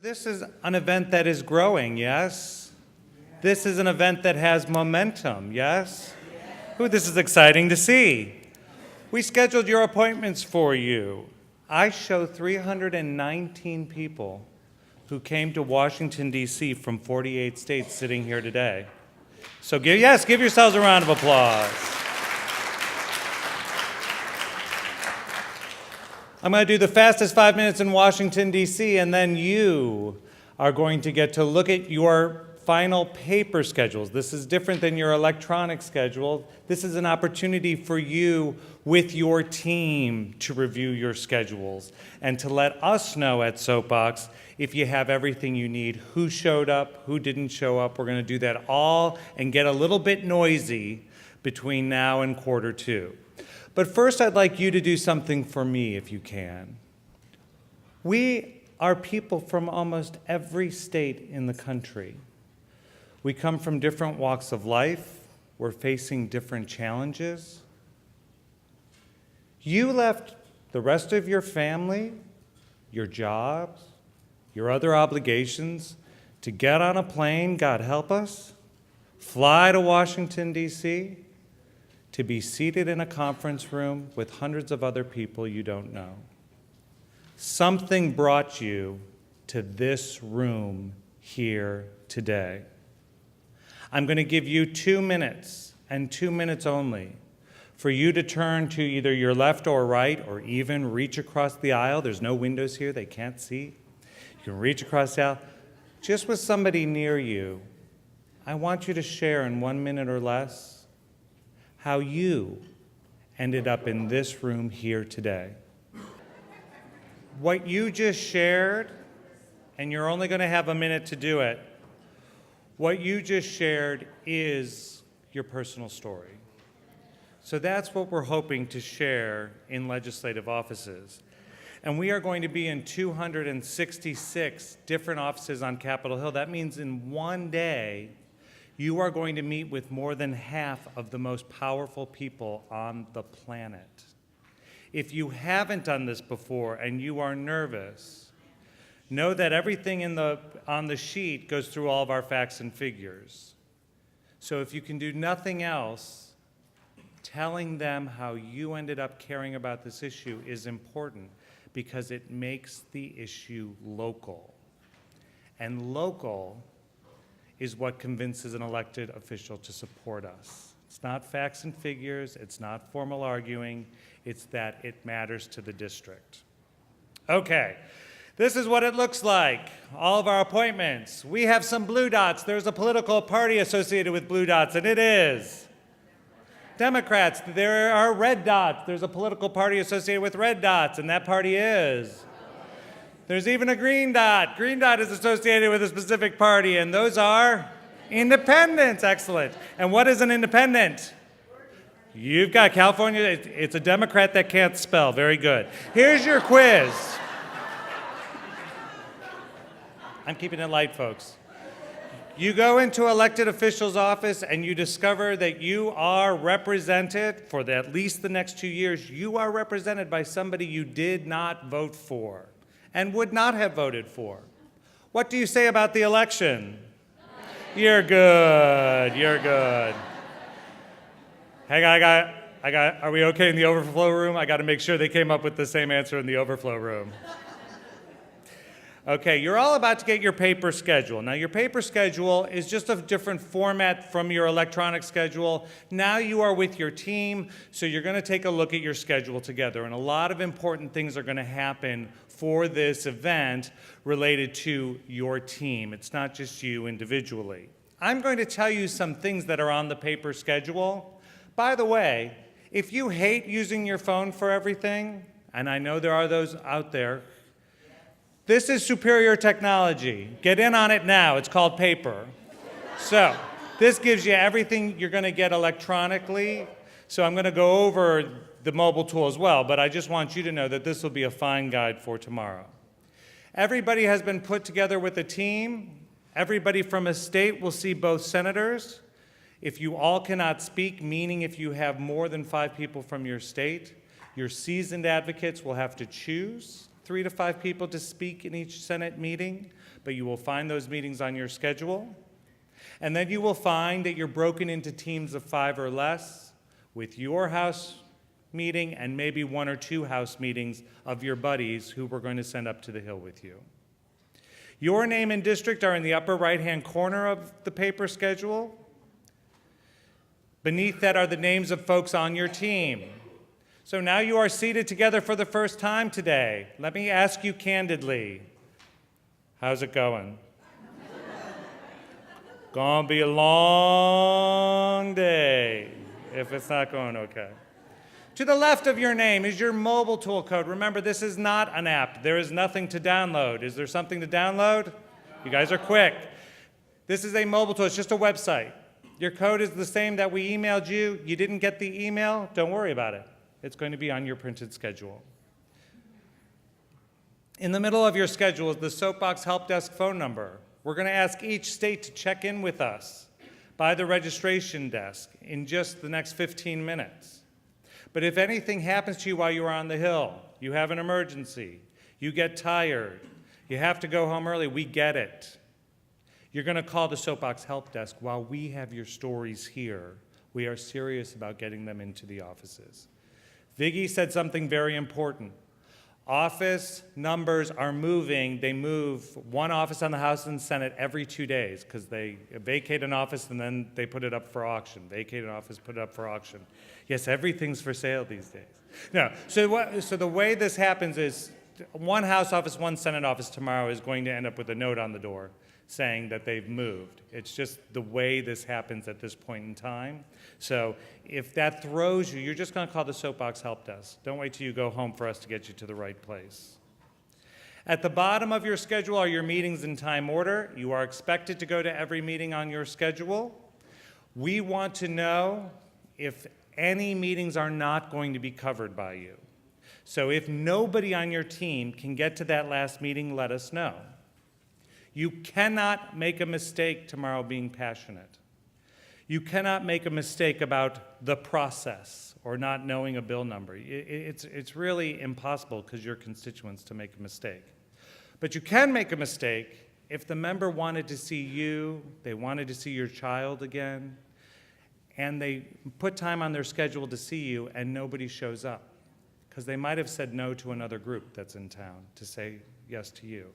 This is an event that is growing, yes? This is an event that has momentum, yes? Ooh, this is exciting to see. We scheduled your appointments for you. I show 319 people who came to Washington, D.C. from 48 states sitting here today. So give yourselves a round of applause. I'm going to do the fastest 5 minutes in Washington, D.C., and then you are going to get to look at your final paper schedules. This is different than your electronic schedule. This is an opportunity for you with your team to review your schedules and to let us know at Soapbox if you have everything you need, who showed up, who didn't show up. We're going to do that all and get a little bit noisy between now and quarter two. But first, I'd like you to do something for me, if you can. We are people from almost every state in the country. We come from different walks of life. We're facing different challenges. You left the rest of your family, your jobs, your other obligations to get on a plane, God help us, fly to Washington, D.C., to be seated in a conference room with hundreds of other people you don't know. Something brought you to this room here today. I'm going to give you 2 minutes, and 2 minutes only, for you to turn to either your left or right, or even reach across the aisle. There's no windows here, they can't see. You can reach across the aisle. Just with somebody near you, I want you to share in 1 minute or less how you ended up in this room here today. What you just shared, and you're only going to have a minute to do it, what you just shared is your personal story. So that's what we're hoping to share in legislative offices. And we are going to be in 266 different offices on Capitol Hill. That means in one day, you are going to meet with more than half of the most powerful people on the planet. If you haven't done this before and you are nervous, know that everything on the sheet goes through all of our facts and figures. So if you can do nothing else, telling them how you ended up caring about this issue is important because it makes the issue local. And local is what convinces an elected official to support us. It's not facts and figures, it's not formal arguing, it's that it matters to the district. Okay, this is what it looks like, all of our appointments. We have some blue dots. There's a political party associated with blue dots, and it is Democrats. There are red dots. There's a political party associated with red dots, and that party is. There's even a green dot. Green dot is associated with a specific party, and those are independents. Excellent. And what is an independent? You've got California. It's a Democrat that can't spell. Very good. Here's your quiz. I'm keeping it light, folks. You go into elected official's office and you discover that you are represented for at least the next 2 years. You are represented by somebody you did not vote for and would not have voted for. What do you say about the election? You're good, you're good. Hey, are we okay in the overflow room? I gotta make sure they came up with the same answer in the overflow room. Okay, you're all about to get your paper schedule. Now, your paper schedule is just a different format from your electronic schedule. Now you are with your team, so you're going to take a look at your schedule together. And a lot of important things are going to happen for this event related to your team. It's not just you individually. I'm going to tell you some things that are on the paper schedule. By the way, if you hate using your phone for everything, and I know there are those out there, this is superior technology. Get in on it now. It's called paper. So this gives you everything you're going to get electronically. So I'm going to go over the mobile tool as well, but I just want you to know that this will be a fine guide for tomorrow. Everybody has been put together with a team. Everybody from a state will see both senators. If you all cannot speak, meaning if you have more than 5 people from your state, your seasoned advocates will have to choose. 3 to 5 people to speak in each Senate meeting, but you will find those meetings on your schedule. And then you will find that you're broken into teams of 5 or less with your House meeting and maybe 1 or 2 House meetings of your buddies who we're going to send up to the Hill with you. Your name and district are in the upper right-hand corner of the paper schedule. Beneath that are the names of folks on your team. So now you are seated together for the first time today. Let me ask you candidly, how's it going? Gonna be a long day if it's not going okay. To the left of your name is your mobile tool code. Remember, this is not an app. There is nothing to download. Is there something to download? You guys are quick. This is a mobile tool. It's just a website. Your code is the same that we emailed you. You didn't get the email? Don't worry about it. It's going to be on your printed schedule. In the middle of your schedule is the Soapbox Help Desk phone number. We're going to ask each state to check in with us by the registration desk in just the next 15 minutes. But if anything happens to you while you are on the Hill, you have an emergency, you get tired, you have to go home early, we get it. You're going to call the Soapbox Help Desk while we have your stories here. We are serious about getting them into the offices. Viggy said something very important. Office numbers are moving. They move one office on the House and Senate every 2 days because they vacate an office and then they put it up for auction. Vacate an office, put it up for auction. Yes, everything's for sale these days. No, so the way this happens is one House office, one Senate office tomorrow is going to end up with a note on the door saying that they've moved. It's just the way this happens at this point in time. So if that throws you, you're just going to call the Soapbox Help Desk. Don't wait till you go home for us to get you to the right place. At the bottom of your schedule are your meetings in time order. You are expected to go to every meeting on your schedule. We want to know if any meetings are not going to be covered by you. So if nobody on your team can get to that last meeting, let us know. You cannot make a mistake tomorrow being passionate. You cannot make a mistake about the process or not knowing a bill number. It's really impossible because you're constituents to make a mistake. But you can make a mistake if the member wanted to see you, they wanted to see your child again, and they put time on their schedule to see you and nobody shows up because they might have said no to another group that's in town to say yes to you.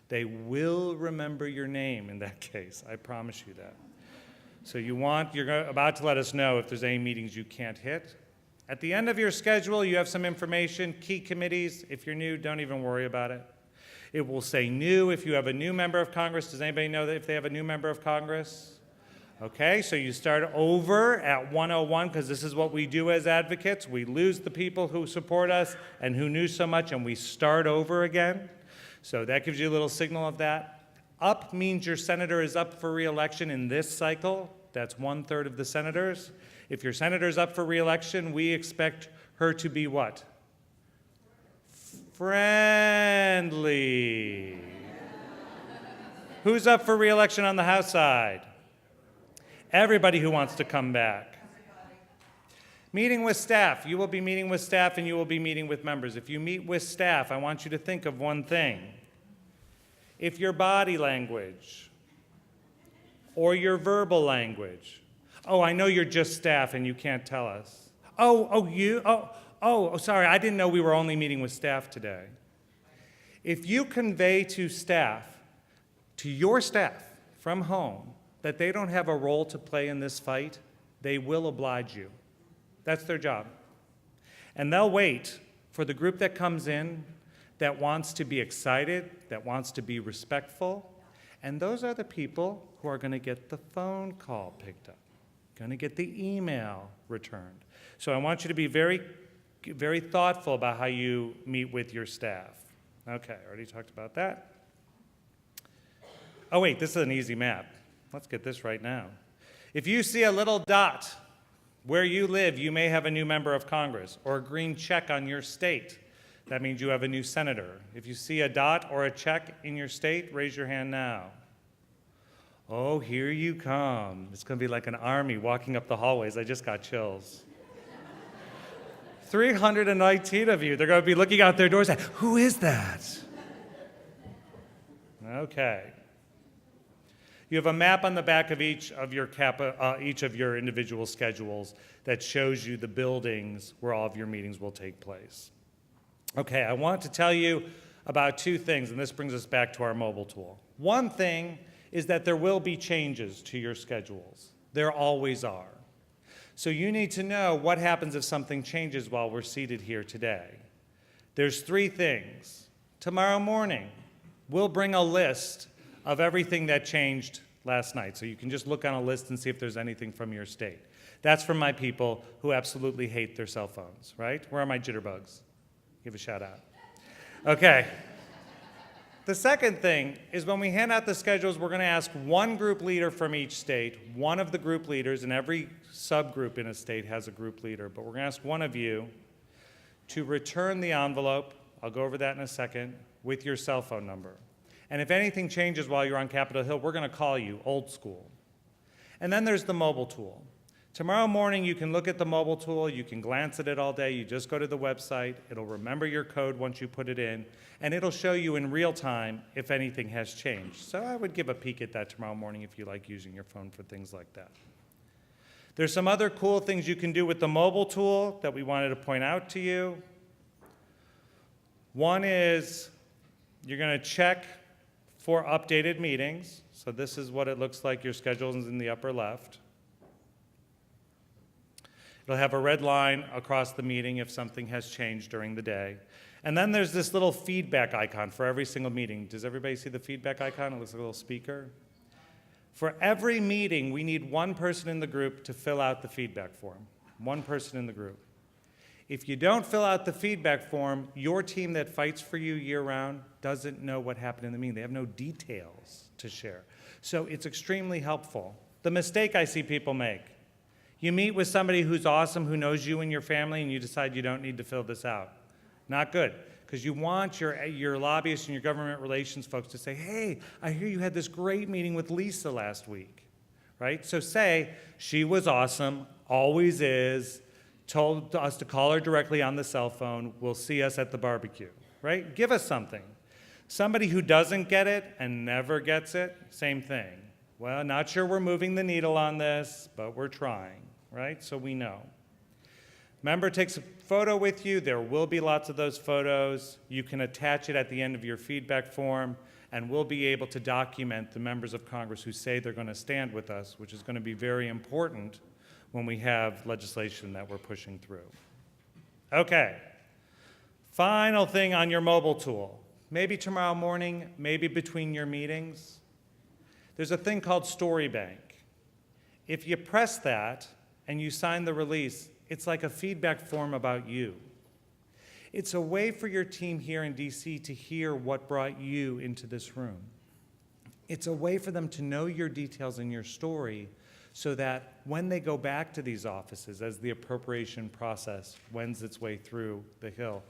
They will remember your name in that case, I promise you that. So you're about to let us know if there's any meetings you can't hit. At the end of your schedule, you have some information, key committees. If you're new, don't even worry about it. It will say new if you have a new member of Congress. Does anybody know that if they have a new member of Congress? Okay, so you start over at 101 because this is what we do as advocates. We lose the people who support us and who knew so much and we start over again. So that gives you a little signal of that. Up means your senator is up for re-election in this cycle. That's 1/3 of the senators. If your senator is up for re-election, we expect her to be what? Friendly. Who's up for re-election on the House side? Everybody who wants to come back. Meeting with staff. You will be meeting with staff and you will be meeting with members. If you meet with staff, I want you to think of one thing. If your body language or your verbal language, oh, I know you're just staff and you can't tell us. Sorry, I didn't know we were only meeting with staff today. If you convey to your staff from home, that they don't have a role to play in this fight, they will oblige you. That's their job. And they'll wait for the group that comes in that wants to be excited, that wants to be respectful, and those are the people who are going to get the phone call picked up, going to get the email returned. So I want you to be very, very thoughtful about how you meet with your staff. Okay, I already talked about that. Oh wait, this is an easy map. Let's get this right now. If you see a little dot where you live, you may have a new member of Congress, or a green check on your state. That means you have a new senator. If you see a dot or a check in your state, raise your hand now. Oh, here you come. It's going to be like an army walking up the hallways. I just got chills. 319 of you. They're going to be looking out their doors and, who is that? Okay. You have a map on the back of each of your individual schedules that shows you the buildings where all of your meetings will take place. Okay, I want to tell you about two things, and this brings us back to our mobile tool. One thing is that there will be changes to your schedules. There always are. So you need to know what happens if something changes while we're seated here today. There's three things. Tomorrow morning, we'll bring a list of everything that changed last night. So you can just look on a list and see if there's anything from your state. That's from my people who absolutely hate their cell phones, right? Where are my jitterbugs? Give a shout out. Okay. The second thing is when we hand out the schedules, we're going to ask one group leader from each state, one of the group leaders, and every subgroup in a state has a group leader, but we're going to ask one of you to return the envelope, I'll go over that in a second, with your cell phone number. And if anything changes while you're on Capitol Hill, we're going to call you, old school. And then there's the mobile tool. Tomorrow morning, you can look at the mobile tool, you can glance at it all day, you just go to the website, it'll remember your code once you put it in, and it'll show you in real time if anything has changed. So I would give a peek at that tomorrow morning if you like using your phone for things like that. There's some other cool things you can do with the mobile tool that we wanted to point out to you. One is you're going to check for updated meetings. So this is what it looks like. Your schedule is in the upper left. It'll have a red line across the meeting if something has changed during the day. And then there's this little feedback icon for every single meeting. Does everybody see the feedback icon? It looks like a little speaker. For every meeting, we need one person in the group to fill out the feedback form. One person in the group. If you don't fill out the feedback form, your team that fights for you year-round doesn't know what happened in the meeting. They have no details to share. So it's extremely helpful. The mistake I see people make: you meet with somebody who's awesome, who knows you and your family, and you decide you don't need to fill this out. Not good, because you want your lobbyists and your government relations folks to say, hey, I hear you had this great meeting with Lisa last week, right? So say, she was awesome, always is, told us to call her directly on the cell phone, will see us at the barbecue, right? Give us something. Somebody who doesn't get it and never gets it, same thing. Well, not sure we're moving the needle on this, but we're trying, right? So we know. Member takes a photo with you. There will be lots of those photos. You can attach it at the end of your feedback form, and we'll be able to document the members of Congress who say they're going to stand with us, which is going to be very important when we have legislation that we're pushing through. Okay. Final thing on your mobile tool. Maybe tomorrow morning, maybe between your meetings. There's a thing called Story Bank. If you press that and you sign the release, it's like a feedback form about you. It's a way for your team here in DC to hear what brought you into this room. It's a way for them to know your details and your story so that when they go back to these offices as the appropriation process wends its way through the Hill,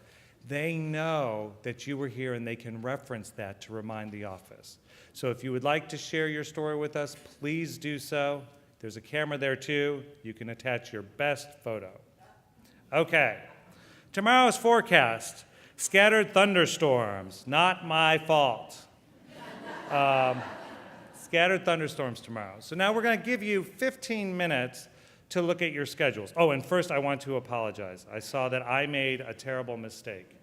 they know that you were here and they can reference that to remind the office. So if you would like to share your story with us, please do so. There's a camera there too. You can attach your best photo. Okay. Tomorrow's forecast: scattered thunderstorms. Not my fault. Scattered thunderstorms tomorrow. So now we're going to give you 15 minutes to look at your schedules. Oh, and first I want to apologize. I saw that I made a terrible mistake.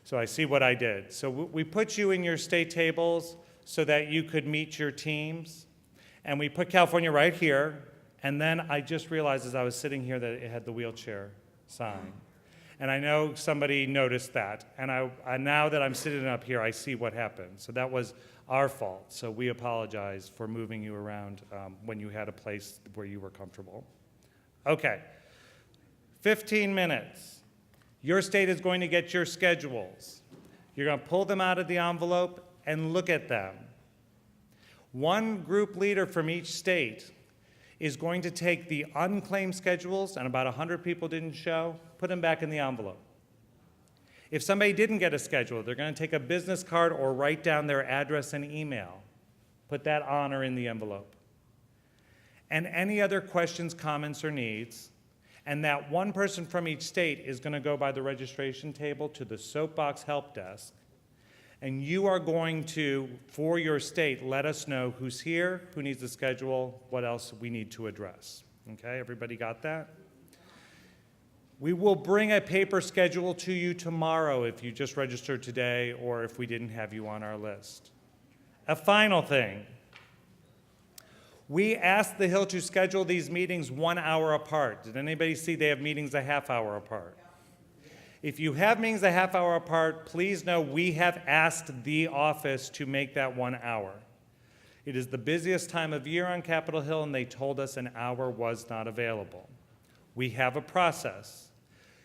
So I see what I did. So we put you in your state tables so that you could meet your teams. And we put California right here. And then I just realized as I was sitting here that it had the wheelchair sign. And I know somebody noticed that. And now that I'm sitting up here, I see what happened. So that was our fault. So we apologize for moving you around when you had a place where you were comfortable. Okay, 15 minutes. Your state is going to get your schedules. You're going to pull them out of the envelope and look at them. One group leader from each state is going to take the unclaimed schedules, and about 100 people didn't show, put them back in the envelope. If somebody didn't get a schedule, they're going to take a business card or write down their address and email, put that on or in the envelope. And any other questions, comments, or needs. And that one person from each state is going to go by the registration table to the Soapbox help desk. And you are going to, for your state, let us know who's here, who needs to schedule, what else we need to address. Okay, everybody got that? We will bring a paper schedule to you tomorrow if you just registered today or if we didn't have you on our list. A final thing. We asked the Hill to schedule these meetings 1 hour apart. Did anybody see they have meetings a half hour apart? If you have meetings a half hour apart, please know we have asked the office to make that 1 hour. It is the busiest time of year on Capitol Hill, and they told us an hour was not available. We have a process.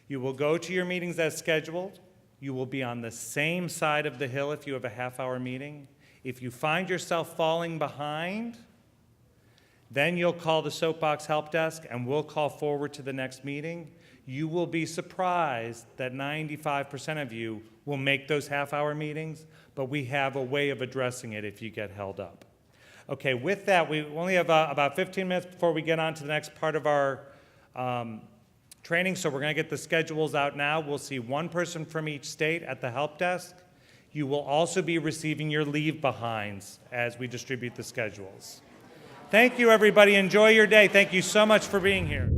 You will go to your meetings as scheduled. You will be on the same side of the hill if you have a half-hour meeting. If you find yourself falling behind, then you'll call the Soapbox help desk, and we'll call forward to the next meeting. You will be surprised that 95% of you will make those half-hour meetings, but we have a way of addressing it if you get held up. Okay, with that, we only have about 15 minutes before we get on to the next part of our training, so we're going to get the schedules out now. We'll see one person from each state at the help desk. You will also be receiving your leave behinds as we distribute the schedules. Thank you, everybody. Enjoy your day. Thank you so much for being here.